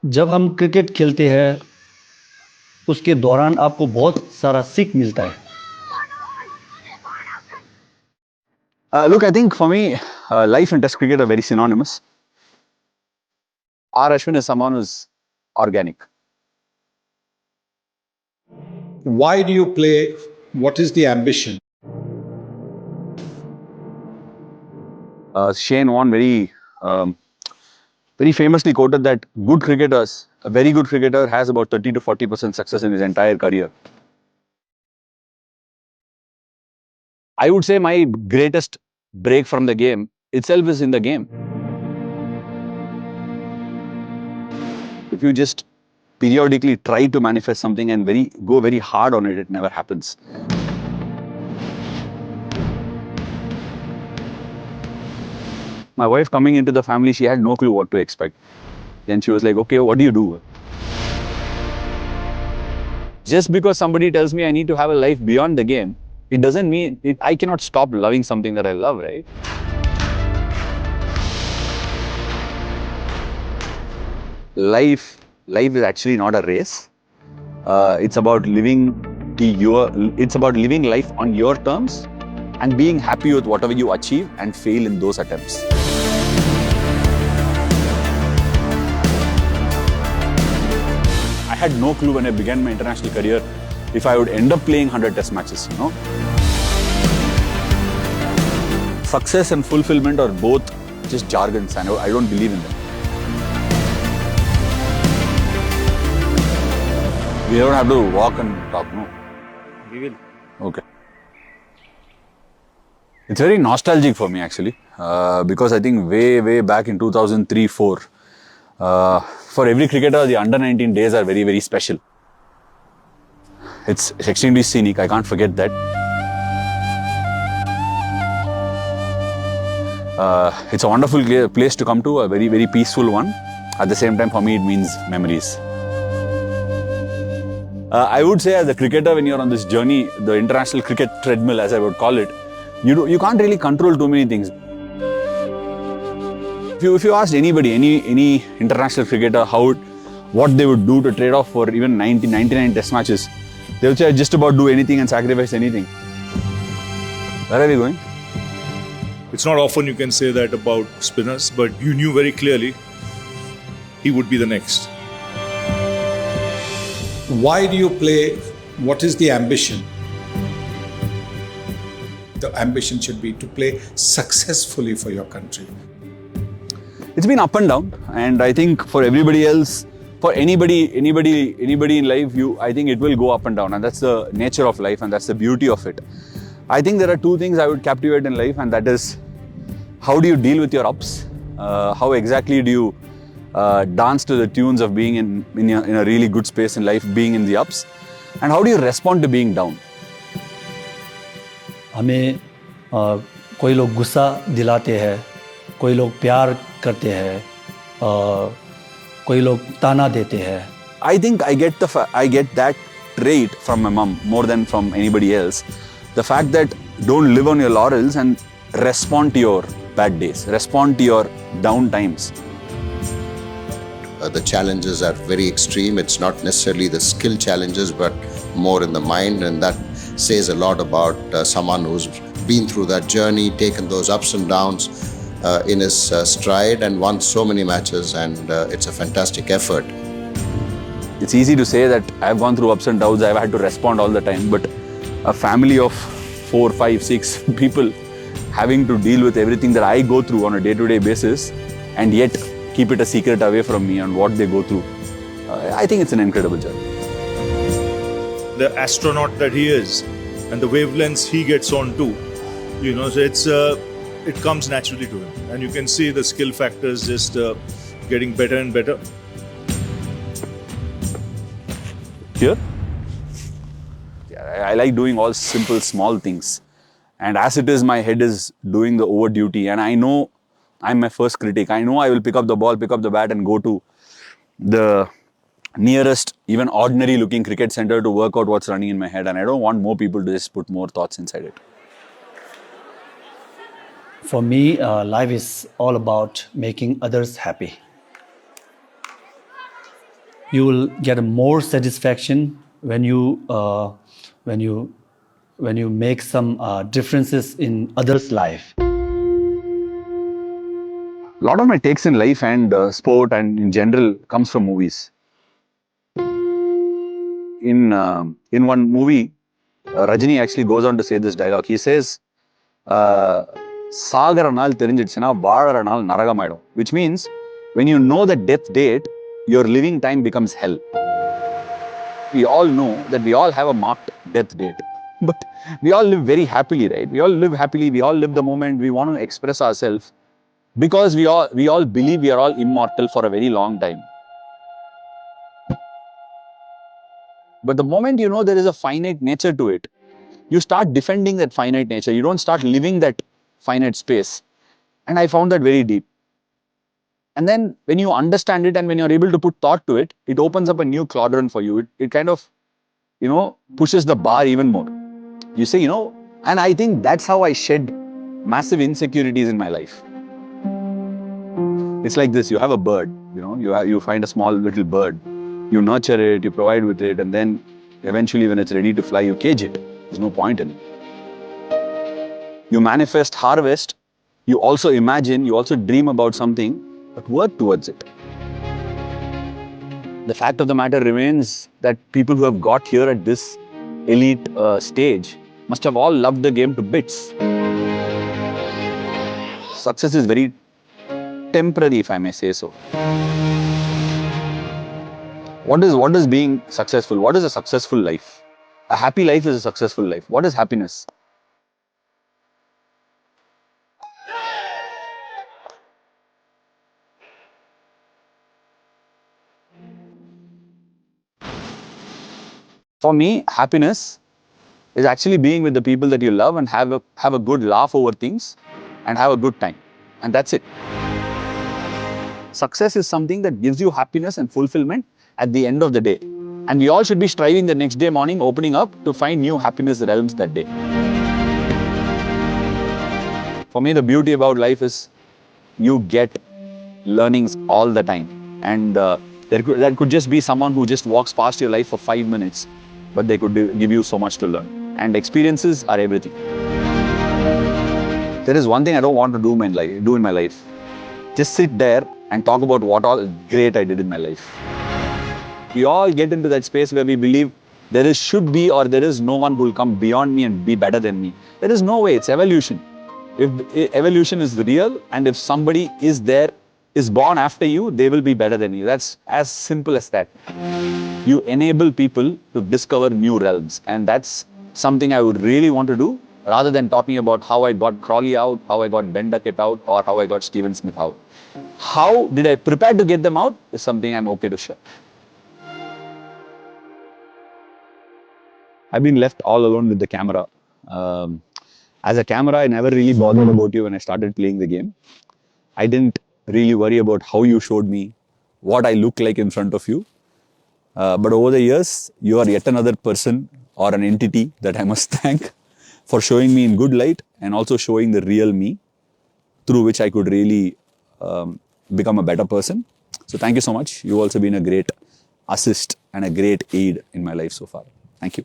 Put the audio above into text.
जब हम क्रिकेट खेलते हैं उसके दौरान आपको बहुत सारा सीख मिलता है। Look, I think for me, life and Test cricket are very synonymous. R. Ashwin is someone who's organic. Why do you play? What is the ambition? Shane Warne very famously quoted that good cricketers, a very good cricketer has about 30 to 40% success in his entire career. I would say my greatest break from the game itself is in the game. If you just periodically try to manifest something and go very hard on it, it never happens. My wife coming into the family, she had no clue what to expect. Then she was like, okay, what do you do? Just because somebody tells me I need to have a life beyond the game, it doesn't mean I cannot stop loving something that I love, right? Life is actually not a race. It's about it's about living life on your terms and being happy with whatever you achieve and fail in those attempts. I had no clue when I began my international career if I would end up playing 100 test matches, you know. Success and fulfillment are both just jargons and I don't believe in them. We don't have to walk and talk, no? We will. Okay. It's very nostalgic for me actually, because I think way back in 2003-04, for every cricketer, the under-19 days are very special. It's extremely scenic, I can't forget that. It's a wonderful place to come to, a very peaceful one. At the same time, for me, it means memories. I would say as a cricketer, when you're on this journey, the international cricket treadmill, as I would call it, you can't really control too many things. If you asked anybody, any international cricketer, what they would do to trade off for even 99 test matches, they would say just about do anything and sacrifice anything. Where are we going? It's not often you can say that about spinners, but you knew very clearly he would be the next. Why do you play? What is the ambition? The ambition should be to play successfully for your country. It's been up and down, and I think for everybody else, for anybody in life, I think it will go up and down, and that's the nature of life, and that's the beauty of it. I think there are two things I would captivate in life, and that is how do you deal with your ups? How exactly do you dance to the tunes of being in a really good space in life, being in the ups, and how do you respond to being down? हमें कोई लोग गुस्सा दिलाते हैं, कोई लोग प्यार करते हैं, कोई लोग ताना देते हैं. I think I get that trait from my mom more than from anybody else. The fact that don't live on your laurels and respond to your bad days, respond to your down times. The challenges are very extreme. It's not necessarily the skill challenges, but more in the mind, and that says a lot about someone who's been through that journey, taken those ups and downs in his stride and won so many matches, and it's a fantastic effort. It's easy to say that I've gone through ups and downs, I've had to respond all the time, but a family of 4, 5, 6 people having to deal with everything that I go through on a day-to-day basis and yet keep it a secret away from me and what they go through. I think it's an incredible journey. The astronaut that he is and the wavelengths he gets on to, so it comes naturally to him. And you can see the skill factors just getting better and better. Here? I like doing all simple, small things. And as it is, my head is doing the over duty. And I know I'm my first critic. I know I will pick up the ball, pick up the bat and go to the nearest, even ordinary looking cricket center to work out what's running in my head. And I don't want more people to just put more thoughts inside it. For me, life is all about making others happy. You will get more satisfaction when you make some differences in others' life. A lot of my takes in life and sport and in general comes from movies. In one movie, Rajini actually goes on to say this dialogue. He says, "சாகர நாள் தெரிஞ்சிடுச்சுன்னா வாழற நாள் நரகமாயிடும்." Which means, when you know the death date, your living time becomes hell. We all know that we all have a marked death date, but we all live very happily, right? We all live happily. We all live the moment. We want to express ourselves because we all believe we are all immortal for a very long time. But the moment you know there is a finite nature to it, you start defending that finite nature. You don't start living that finite space. And I found that very deep. And then when you understand it and when you're able to put thought to it, it opens up a new quadrant for you. It kind of, pushes the bar even more. You say, and I think that's how I shed massive insecurities in my life. It's like this: you have a bird, you find a small little bird, you nurture it, you provide with it, and then eventually when it's ready to fly, you cage it. There's no point in it. You manifest harvest, you also imagine, you also dream about something, but work towards it. The fact of the matter remains that people who have got here at this elite stage must have all loved the game to bits. Success is very temporary, if I may say so. What is being successful? What is a successful life? A happy life is a successful life. What is happiness? For me, happiness is actually being with the people that you love and have a good laugh over things and have a good time. And that's it. Success is something that gives you happiness and fulfillment at the end of the day. And we all should be striving the next day morning, opening up to find new happiness realms that day. For me, the beauty about life is you get learnings all the time. And that could just be someone who just walks past your life for 5 minutes, but they could give you so much to learn. And experiences are everything. There is one thing I don't want to do in my life. Just sit there and talk about what all great I did in my life. We all get into that space where we believe there should be or there is no one who will come beyond me and be better than me. There is no way. It's evolution. If evolution is real and if somebody is born after you, they will be better than you. That's as simple as that. You enable people to discover new realms, and that's something I would really want to do, rather than talking about how I got Crawley out, how I got Ben Duckett out, or how I got Steven Smith out. How did I prepare to get them out is something I'm okay to share. I've been left all alone with the camera. As a camera, I never really bothered about you when I started playing the game. I didn't really worry about how you showed me what I look like in front of you. But over the years, you are yet another person or an entity that I must thank for showing me in good light and also showing the real me through which I could really become a better person. So thank you so much. You've also been a great assist and a great aid in my life so far. Thank you.